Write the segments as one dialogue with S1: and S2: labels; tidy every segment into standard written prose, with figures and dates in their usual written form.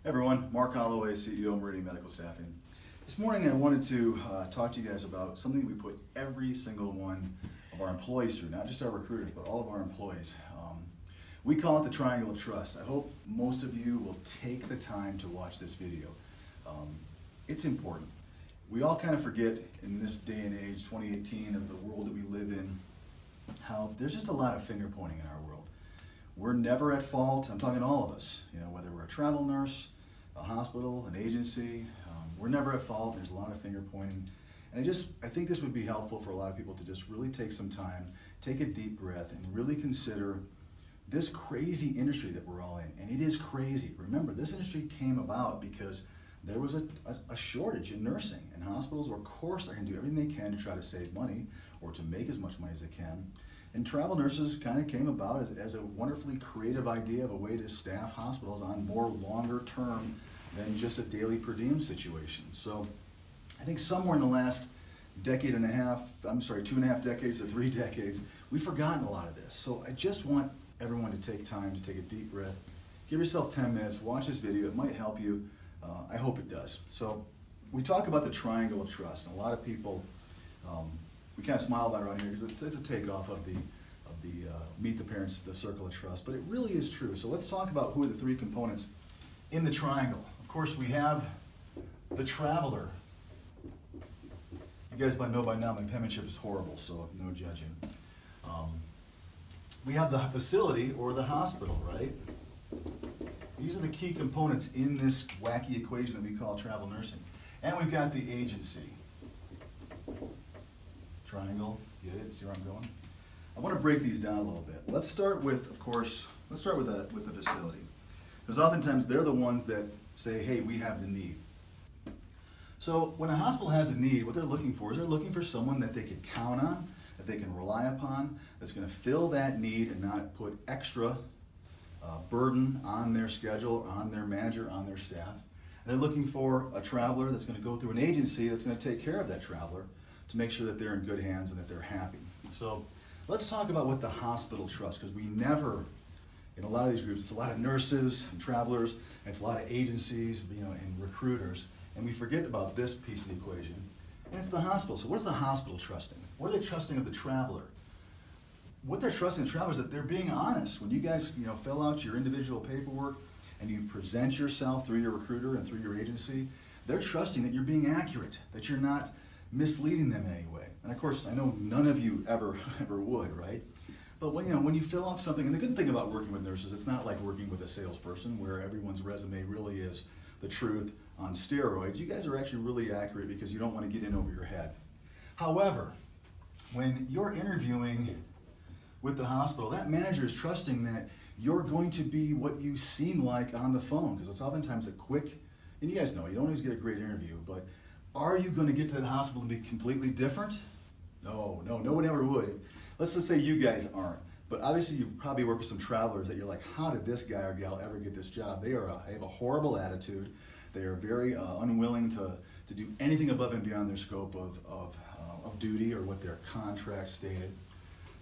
S1: Hey everyone, Mark Holloway, CEO of Meridian Medical Staffing. This morning I wanted to talk to you guys about something we put every single one of our employees through, not just our recruiters, but all of our employees. We call it the triangle of trust. I hope most of you will take the time to watch this video. It's important. We all kind of forget in this day and age, 2018, of the world that we live in, how there's just a lot of finger pointing in our world. We're never at fault. I'm talking all of us, whether we're a travel nurse, a hospital, an agency, we're never at fault. There's a lot of finger pointing. And I think this would be helpful for a lot of people to just really take some time, take a deep breath, and really consider this crazy industry that we're all in. And it is crazy. Remember, this industry came about because there was a shortage in nursing, and hospitals, of course, are going to do everything they can to try to save money or to make as much money as they can. And travel nurses kind of came about as a wonderfully creative idea of a way to staff hospitals on more longer term than just a daily per diem situation. So I think somewhere in the last decade and a half, 2.5 decades to 3 decades, we've forgotten a lot of this. So I just want everyone to take time to take a deep breath. Give yourself 10 minutes, watch this video. It might help you. I hope it does. So we talk about the triangle of trust, and a lot of people, we kind of smile about it around here because it's a takeoff of the Meet the Parents, the circle of trust, but it really is true. So let's talk about who are the 3 components in the triangle. Of course, we have the traveler. You guys might know by now my penmanship is horrible, so no judging. We have the facility or the hospital, right? These are the key components in this wacky equation that we call travel nursing. And we've got the agency. Triangle, get it? See where I'm going? I want to break these down a little bit. Let's start with, of course, with the facility. Because oftentimes they're the ones that say, hey, we have the need. So when a hospital has a need, what they're looking for is they're looking for someone that they can count on, that they can rely upon, that's going to fill that need and not put extra burden on their schedule, on their manager, on their staff. And they're looking for a traveler that's going to go through an agency that's going to take care of that traveler to make sure that they're in good hands and that they're happy. So let's talk about what the hospital trusts, because we never, in a lot of these groups, it's a lot of nurses and travelers, and it's a lot of agencies, and recruiters, and we forget about this piece of the equation, and it's the hospital. So what is the hospital trusting? What are they trusting of the traveler? What they're trusting the traveler is that they're being honest. When you guys, fill out your individual paperwork and you present yourself through your recruiter and through your agency, they're trusting that you're being accurate, that you're not misleading them in any way. And of course, I know none of you ever would, right? But when you fill out something, and the good thing about working with nurses, it's not like working with a salesperson where everyone's resume really is the truth on steroids. You guys are actually really accurate because you don't want to get in over your head. However, when you're interviewing with the hospital, that manager is trusting that you're going to be what you seem like on the phone, because it's oftentimes a quick, and you guys know, you don't always get a great interview, but are you going to get to the hospital and be completely different? No one ever would. Let's just say you guys aren't, but obviously you probably work with some travelers that you're like, how did this guy or gal ever get this job? They have a horrible attitude. They are very unwilling to do anything above and beyond their scope of duty or what their contract stated.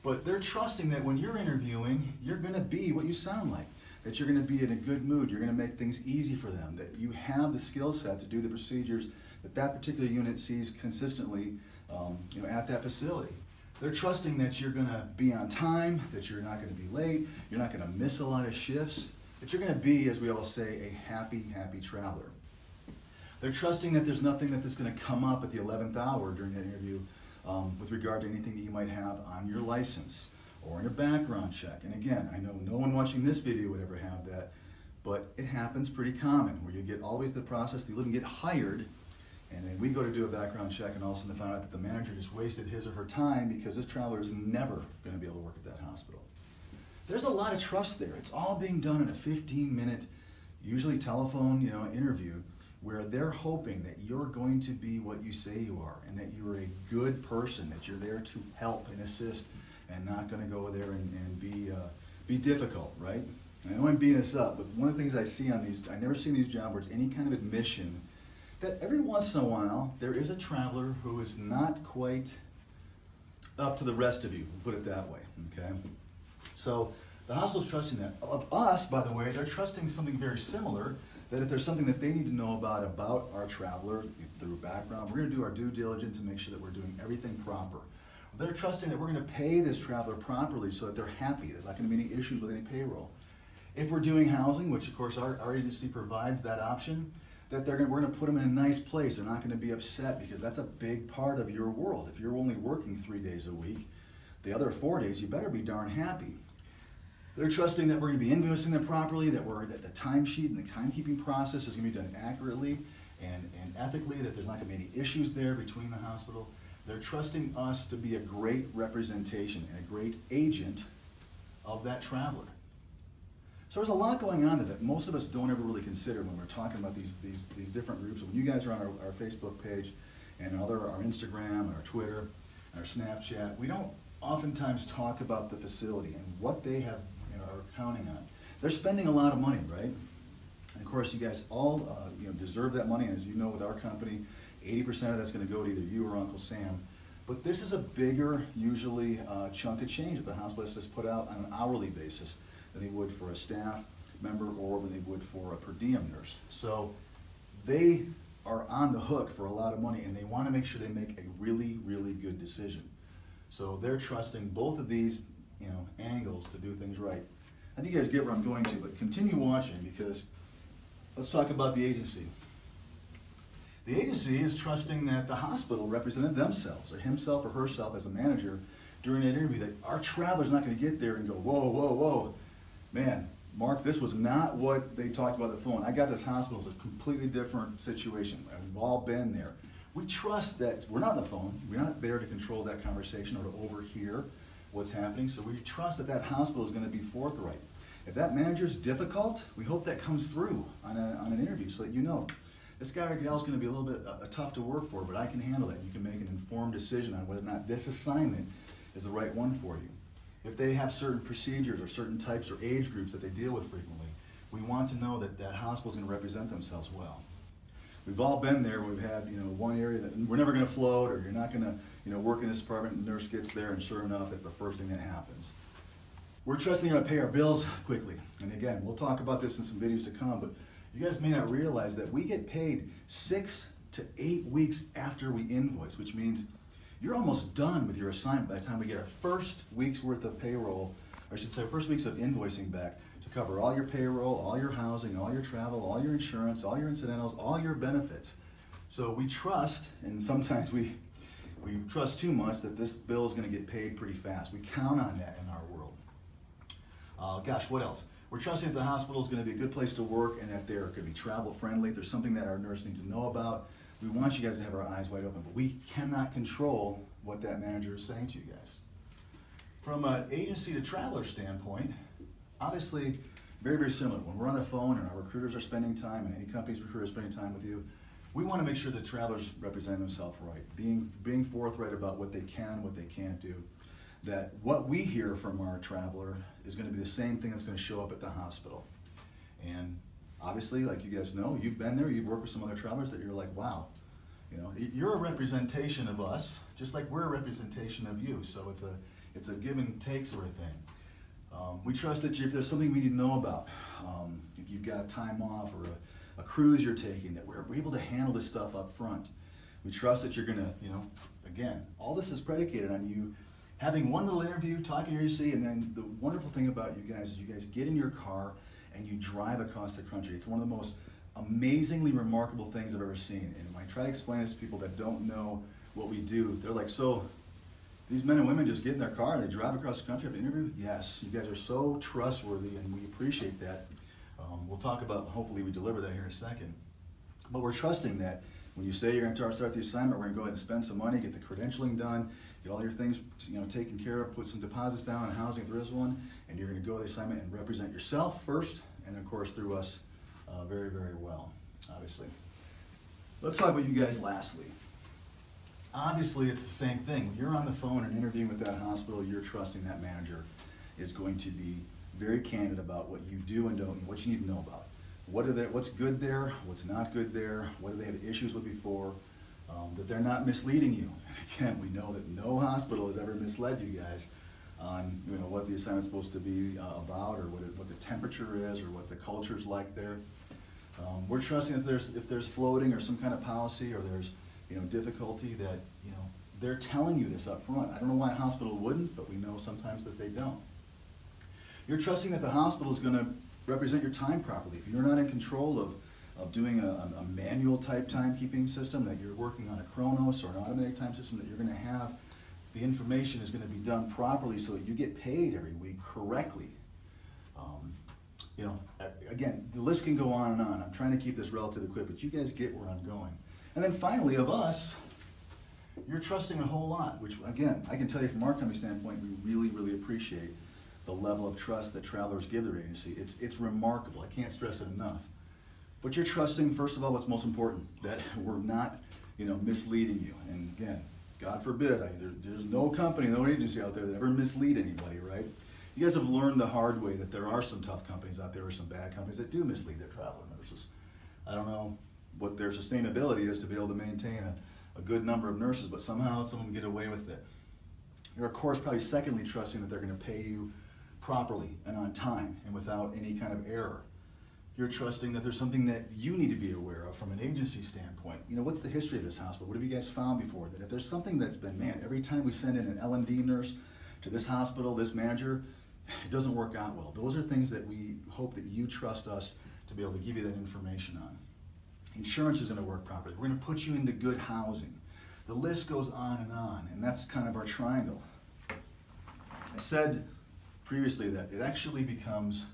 S1: But they're trusting that when you're interviewing, you're going to be what you sound like, that you're going to be in a good mood, you're going to make things easy for them, that you have the skill set to do the procedures that particular unit sees consistently at that facility. They're trusting that you're going to be on time, that you're not going to be late, you're not going to miss a lot of shifts, that you're going to be, as we all say, a happy traveler. They're trusting that there's nothing that's going to come up at the 11th hour during that interview with regard to anything that you might have on your license or in a background check. And again, I know no one watching this video would ever have that, but it happens pretty common where you get all the way through the process, you even get hired, and then we go to do a background check and all of a sudden find out that the manager just wasted his or her time because this traveler is never going to be able to work at that hospital. There's a lot of trust there. It's all being done in a 15-minute, usually telephone, interview, where they're hoping that you're going to be what you say you are and that you're a good person, that you're there to help and assist and not going to go there and be difficult, right? And I know I'm beating this up, but one of the things I see on these, I never see in these job boards any kind of admission that every once in a while there is a traveler who is not quite up to the rest of you, we'll put it that way, okay? So the hospital's trusting that. Of us, by the way, they're trusting something very similar, that if there's something that they need to know about our traveler through background, we're going to do our due diligence and make sure that we're doing everything proper. They're trusting that we're going to pay this traveler properly so that they're happy. There's not going to be any issues with any payroll. If we're doing housing, which of course our agency provides that option, that we're going to put them in a nice place. They're not going to be upset because that's a big part of your world. If you're only working 3 days a week, the other 4 days, you better be darn happy. They're trusting that we're going to be invoicing them properly, that the timesheet and the timekeeping process is going to be done accurately and ethically, that there's not going to be any issues there between the hospital. They're trusting us to be a great representation and a great agent of that traveler. So there's a lot going on there that most of us don't ever really consider when we're talking about these different groups. When you guys are on our Facebook page and our Instagram and our Twitter and our Snapchat, we don't oftentimes talk about the facility and what they have are counting on. They're spending a lot of money, right? And of course, you guys all deserve that money. And as you know, with our company, 80% of that's going to go to either you or Uncle Sam. But this is a bigger, usually, chunk of change that the hospital has put out on an hourly basis than they would for a staff member or than they would for a per diem nurse. So they are on the hook for a lot of money, and they want to make sure they make a really, really good decision. So they're trusting both of these angles to do things right. I think you guys get where I'm going to, but continue watching because let's talk about the agency. The agency is trusting that the hospital represented themselves, or himself or herself as a manager during that interview, that our traveler's not going to get there and go, whoa, whoa, whoa, man, Mark, this was not what they talked about on the phone. I got this hospital, it's a completely different situation. We've all been there. We trust that we're not on the phone. We're not there to control that conversation or to overhear what's happening. So we trust that that hospital is going to be forthright. If that manager is difficult, we hope that comes through on an interview so that you know this guy or gal is going to be a little bit tough to work for, but I can handle that. You can make an informed decision on whether or not this assignment is the right one for you. If they have certain procedures or certain types or age groups that they deal with frequently, we want to know that that hospital is going to represent themselves well. We've all been there. We've had one area that we're never going to float, or you're not going to work in this department. And the nurse gets there, and sure enough, it's the first thing that happens. We're trusting you're going to pay our bills quickly. And again, we'll talk about this in some videos to come, but you guys may not realize that we get paid 6 to 8 weeks after we invoice, which means you're almost done with your assignment by the time we get our first week's worth of payroll, or I should say first weeks of invoicing back to cover all your payroll, all your housing, all your travel, all your insurance, all your incidentals, all your benefits. So we trust, and sometimes we trust too much, that this bill is going to get paid pretty fast. We count on that in our world. Gosh, what else? We're trusting that the hospital is going to be a good place to work and that they're going to be travel friendly. If there's something that our nurse needs to know about, we want you guys to have our eyes wide open, but we cannot control what that manager is saying to you guys. From an agency to traveler standpoint, obviously very, very similar. When we're on the phone and our recruiters are spending time, and any company's recruiter is spending time with you, we want to make sure that travelers represent themselves right, being forthright about what they can, what they can't do. That what we hear from our traveler is going to be the same thing that's going to show up at the hospital. And obviously, like you guys know, you've been there, you've worked with some other travelers that you're like, wow, you're a representation of us, just like we're a representation of you. So it's a give and take sort of thing. We trust that if there's something we need to know about, if you've got time off or a cruise you're taking, that we're able to handle this stuff up front. We trust that you're going to, again, all this is predicated on you having one little interview, talking to your agency, and then the wonderful thing about you guys is you guys get in your car and you drive across the country. It's one of the most amazingly remarkable things I've ever seen. And when I try to explain this to people that don't know what we do, they're like, so these men and women just get in their car and they drive across the country after an interview? Yes, you guys are so trustworthy and we appreciate that. We'll talk about, hopefully we deliver that here in a second. But we're trusting that when you say you're going to start the assignment, we're going to go ahead and spend some money, get the credentialing done, get all your things taken care of, put some deposits down on housing if there is one, and you're going to go to the assignment and represent yourself first, and of course through us very, very well, obviously. Let's talk about you guys lastly. Obviously, it's the same thing. When you're on the phone and interviewing with that hospital, you're trusting that manager is going to be very candid about what you do and don't, and what you need to know about. What's good there, what's not good there, what do they have issues with before, that they're not misleading you. Again, we know that no hospital has ever misled you guys on what the assignment's supposed to be about, or what the temperature is, or what the culture's like there. We're trusting if there's floating or some kind of policy or there's difficulty that they're telling you this up front. I don't know why a hospital wouldn't, but we know sometimes that they don't. You're trusting that the hospital is going to represent your time properly. If you're not in control of doing a manual type timekeeping system, that you're working on a Chronos or an automatic time system, that you're going to have the information is going to be done properly so that you get paid every week correctly. Again, the list can go on and on. I'm trying to keep this relatively quick, but you guys get where I'm going. And then finally, of us, you're trusting a whole lot, which again, I can tell you from our company standpoint, we really, really appreciate the level of trust that travelers give their agency. It's remarkable. I can't stress it enough. But you're trusting, first of all, what's most important, that we're not, misleading you. And again, God forbid, there's no company, no agency out there that ever mislead anybody, right? You guys have learned the hard way that there are some tough companies out there or some bad companies that do mislead their traveler nurses. I don't know what their sustainability is to be able to maintain a good number of nurses, but somehow some of them get away with it. You're, of course, probably secondly trusting that they're going to pay you properly and on time and without any kind of error. You're trusting that there's something that you need to be aware of from an agency standpoint. What's the history of this hospital? What have you guys found before? That if there's something that's been, every time we send in an L&D nurse to this hospital, this manager, it doesn't work out well. Those are things that we hope that you trust us to be able to give you that information on. Insurance is going to work properly. We're going to put you into good housing. The list goes on, and that's kind of our triangle. I said previously that it actually becomes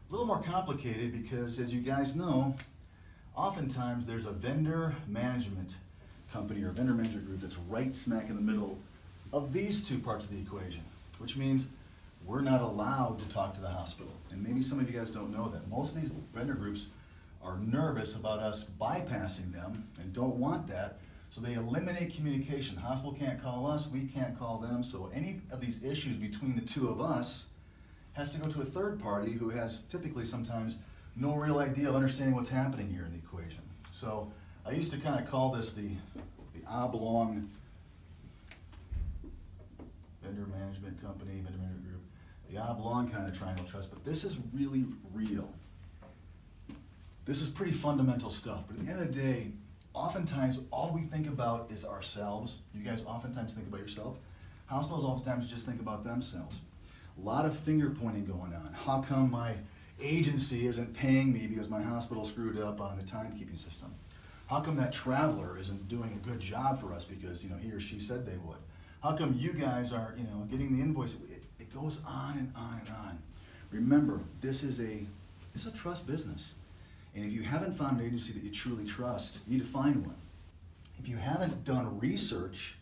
S1: a little more complicated because, as you guys know, oftentimes there's a vendor management company or vendor management group that's right smack in the middle of these two parts of the equation, which means we're not allowed to talk to the hospital. And maybe some of you guys don't know that. Most of these vendor groups are nervous about us bypassing them and don't want that, so they eliminate communication. Hospital can't call us, we can't call them, so any of these issues between the two of us has to go to a third party who has typically sometimes no real idea of understanding what's happening here in the equation. So I used to kind of call this the oblong vendor management company, vendor management group, the oblong kind of triangle trust, but this is really real. This is pretty fundamental stuff, but at the end of the day, oftentimes all we think about is ourselves. You guys oftentimes think about yourself. Hospitals oftentimes just think about themselves. A lot of finger pointing going on. How come my agency isn't paying me because my hospital screwed up on the timekeeping system? How come that traveler isn't doing a good job for us because he or she said they would? How come you guys aren't getting the invoice? It goes on and on and on. Remember, this is a trust business. And if you haven't found an agency that you truly trust, you need to find one. If you haven't done research,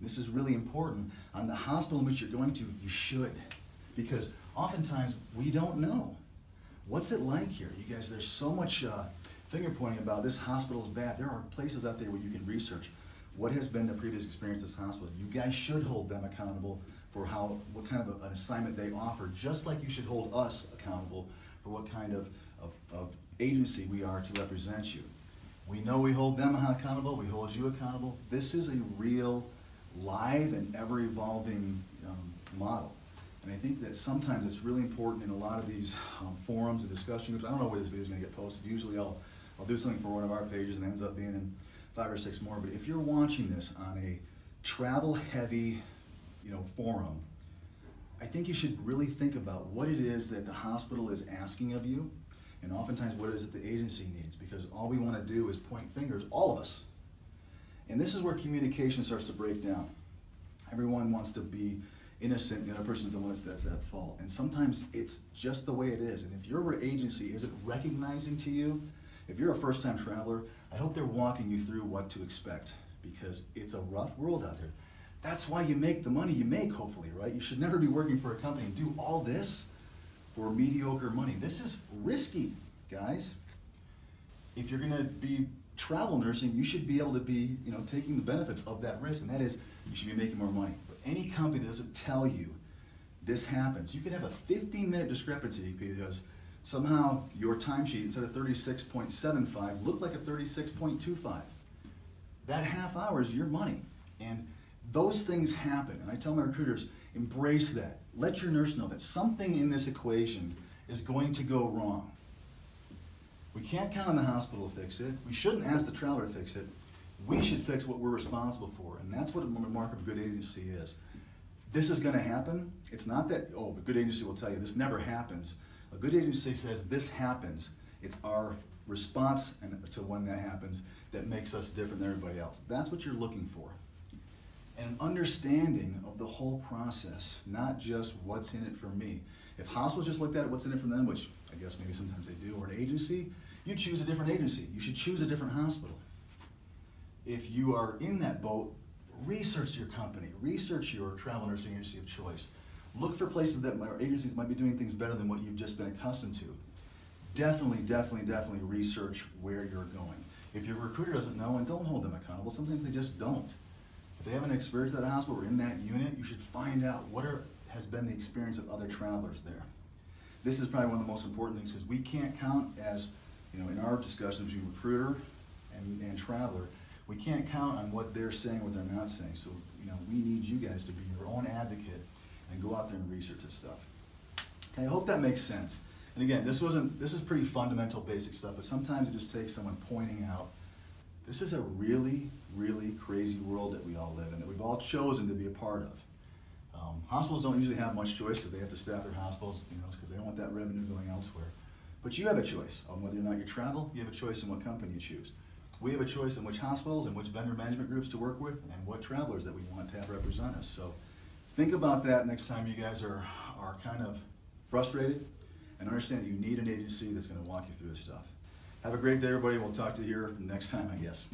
S1: this is really important, on the hospital in which you're going to, you should. Because oftentimes we don't know. What's it like here? You guys, there's so much finger pointing about this hospital's bad. There are places out there where you can research what has been the previous experience of this hospital. You guys should hold them accountable for what kind of an assignment they offer, just like you should hold us accountable for what kind of agency we are to represent you. We know we hold them accountable, we hold you accountable. This is a real, live, and ever-evolving model. And I think that sometimes it's really important in a lot of these forums and discussion groups. I don't know where this video is going to get posted. Usually I'll do something for one of our pages and it ends up being in 5 or 6 more. But if you're watching this on a travel-heavy forum, I think you should really think about what it is that the hospital is asking of you, and oftentimes what it is that the agency needs, because all we want to do is point fingers, all of us. And this is where communication starts to break down. Everyone wants to be innocent, the other person's the one that's at fault. And sometimes it's just the way it is. And if your agency isn't recognizing to you, if you're a first-time traveler, I hope they're walking you through what to expect, because it's a rough world out there. That's why you make the money you make, hopefully, right? You should never be working for a company and do all this for mediocre money. This is risky, guys. If you're gonna be travel nursing, you should be able to be, taking the benefits of that risk, and that is you should be making more money. But any company that doesn't tell you this happens, you could have a 15-minute discrepancy because somehow your timesheet, instead of 36.75, looked like a 36.25. That half hour is your money. And those things happen. And I tell my recruiters, embrace that. Let your nurse know that something in this equation is going to go wrong. We can't count on the hospital to fix it. We shouldn't ask the traveler to fix it. We should fix what we're responsible for, and that's what a mark of a good agency is. This is gonna happen. It's not that, oh, a good agency will tell you this never happens. A good agency says this happens. It's our response to when that happens that makes us different than everybody else. That's what you're looking for. And an understanding of the whole process, not just what's in it for me. If hospitals just looked at what's in it for them, which I guess maybe sometimes they do, or an agency, you choose a different agency. You should choose a different hospital. If you are in that boat, research your company, research your travel nursing agency of choice. Look for places that or agencies might be doing things better than what you've just been accustomed to. Definitely research where you're going. If your recruiter doesn't know, and don't hold them accountable, sometimes they just don't. If they haven't experienced that hospital or in that unit, you should find out what has been the experience of other travelers there. This is probably one of the most important things because we can't count as, in our discussions between recruiter and traveler, we can't count on what they're saying, what they're not saying. So, we need you guys to be your own advocate and go out there and research this stuff. Okay, I hope that makes sense. And again, this is pretty fundamental, basic stuff, but sometimes it just takes someone pointing out, this is a really, really crazy world that we all live in, that we've all chosen to be a part of. Hospitals don't usually have much choice because they have to staff their hospitals, because they don't want that revenue going elsewhere. But you have a choice on whether or not you travel. You have a choice in what company you choose. We have a choice in which hospitals and which vendor management groups to work with and what travelers that we want to have represent us. So think about that next time you guys are kind of frustrated, and understand that you need an agency that's going to walk you through this stuff. Have a great day, everybody. We'll talk to you here next time, I guess.